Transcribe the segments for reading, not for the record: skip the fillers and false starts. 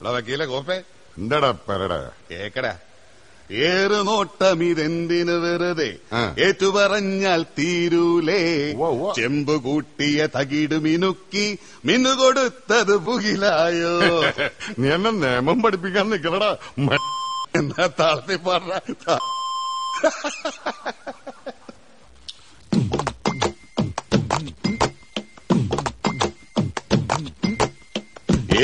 വക്കീലെ കോപ്പേ എന്താടാ പറടാ കേക്കടാ. ഏറുനോട്ടമിതെന്തിനു വെറുതെ ഏറ്റുപറഞ്ഞാൽ തീരൂലേ. ചെമ്പ് കൂട്ടിയ തകിട് മിനുക്കി മിന്നുകൊടുത്തത് പുകിലായോ. നീ എന്നെ നിയമം പഠിപ്പിക്കാൻ നിക്കണടാ. എന്നാ താളത്തിൽ പറഞ്ഞ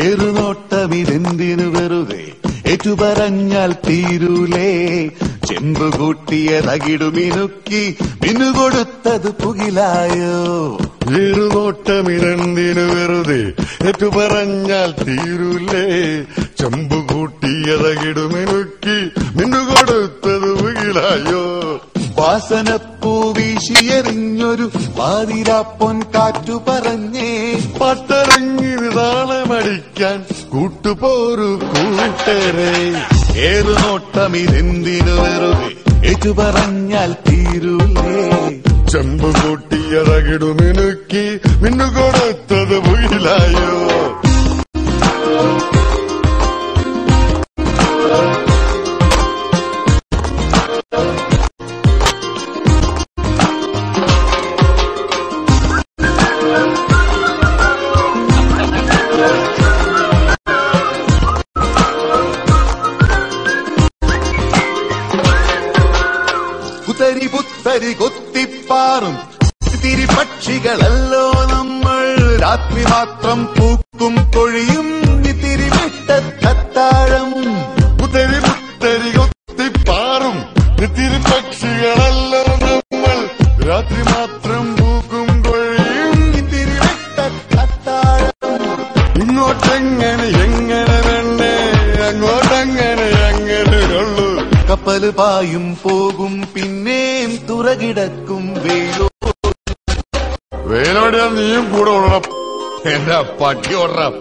ഏറുനോട്ടമിതെന്തിനു വെറുതെ ഏറ്റുപറഞ്ഞാൽ തീരൂലേ. ചെമ്പ് കൂട്ടിയ തകിടു മിനുക്കി മിന്നുകൊടുത്തത് പുകിലായോ. ഏറുനോട്ടമിതെന്തിനു വെറുതെ ഏറ്റുപറഞ്ഞാൽ തീരൂലേ. ചെമ്പ് കൂട്ടിയ തകിടു മിനുക്കി മിന്നുകൊടുത്തത് പുകിലായോ. വാസനപ്പൂ വീശിയെറിഞ്ഞൊരു പാതിരാപ്പൊൻ കാറ്റു പറഞ്ഞേ. പട്ടറങ്ങി താളമടിക്കാൻ കൂട്ടുപോരു കൂട്ടരെ. ഏറുനോട്ടമിതെന്തിനു വെറുതെ ഏറ്റുപറഞ്ഞാൽ തീരൂലേ. ചെമ്പ് കൂട്ടിയ തകിടു മിനുക്കി മിന്നുകൊടുത്തത് പുകിലായോ. പുത്തരി പുത്തരി കൊത്തിപ്പാറും തിരിപക്ഷികളല്ലോ നമ്മൾ. രാത്രി മാത്രം പൂക്കും കൊഴിയും തിരിവിട്ടത്താഴം. പുത്തരി പുത്തരി കൊത്തിപ്പാറും തിരിപക്ഷികളല്ലോ നമ്മൾ. രാത്രി മാത്രം പൂക്കും കൊഴിയും തിരിവിട്ടത്താഴം. ഇങ്ങോട്ടെങ്ങനെ എങ്ങനെ വേണ്ടേ അങ്ങോട്ടെങ്ങനെ അങ്ങനെയുള്ളൂ. കപ്പല് പായും പോകും പിന്നെയും തുറകിടക്കും വെയിലോ. വേലോടിയാ നീയും കൂടെ ഓടണം. എന്റെ പട്ടി ഓടണം.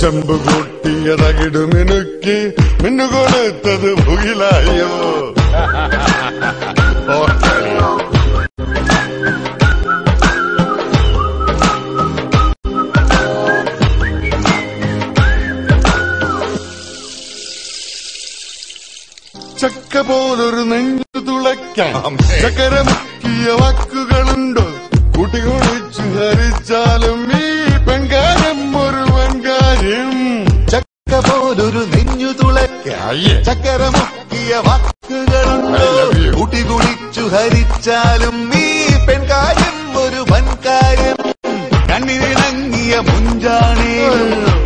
ചെമ്പ് കൂട്ടിയ തകിട് മിനുക്കി മിന്നുകൊടുത്തത് പുകിലായോ. ചക്ക പോലൊരു നെഞ്ഞു തുളയ്ക്കാൻ ചക്കരമുക്കിയ വാക്കുകളുണ്ടോ. കൂട്ടിക്കൊഴിച്ചു ഹരിച്ചാലും ഈ പെങ്കാരം ഒരു വെങ്കാര്യം. ചക്ക പോലൊരു നെഞ്ഞു തുളയ്ക്കാൻ ചക്കരമുക്കിയ വാക്കുകളുണ്ടോ. കൂട്ടിക്കുളിച്ചു ഹരിച്ചാലും ഈ പെൺകാര്യം ഒരു വൻകാര്യം. കണ്ണിനിണങ്ങിയ മുഞ്ചാണേ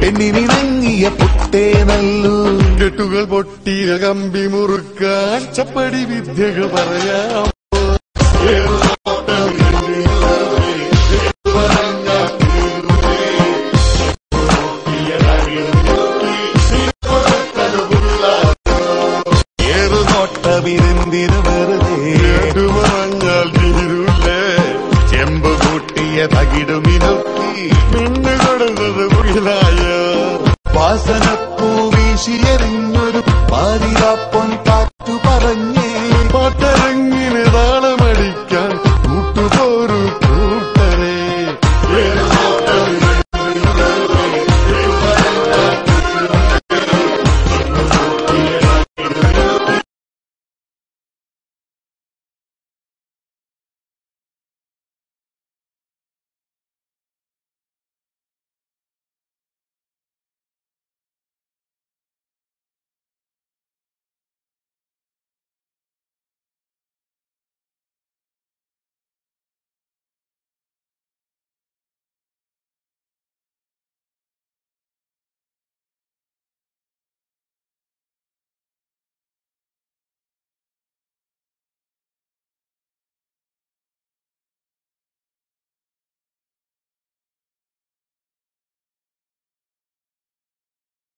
പെണ്ണിനിണങ്ങിയ പുട്ടേ നല്ലു. കെട്ടുകൾ പൊട്ടിയ കമ്പി മുറുക്കാൻ ചപ്പടി വിദ്യകൾ പറയാം. ഏറുനോട്ടമിതെന്തിനു വെറുതെ ഏറ്റുപറഞ്ഞാൽ തീരൂലേ. ചെമ്പ് കൂട്ടിയ തകിടു മിനുക്കി മിന്നുകൊടുത്തത് പുകിലായോ. വാസനപ്പൂ വീശിയെറിഞ്ഞൊരു പാതിരാപ്പൊൻ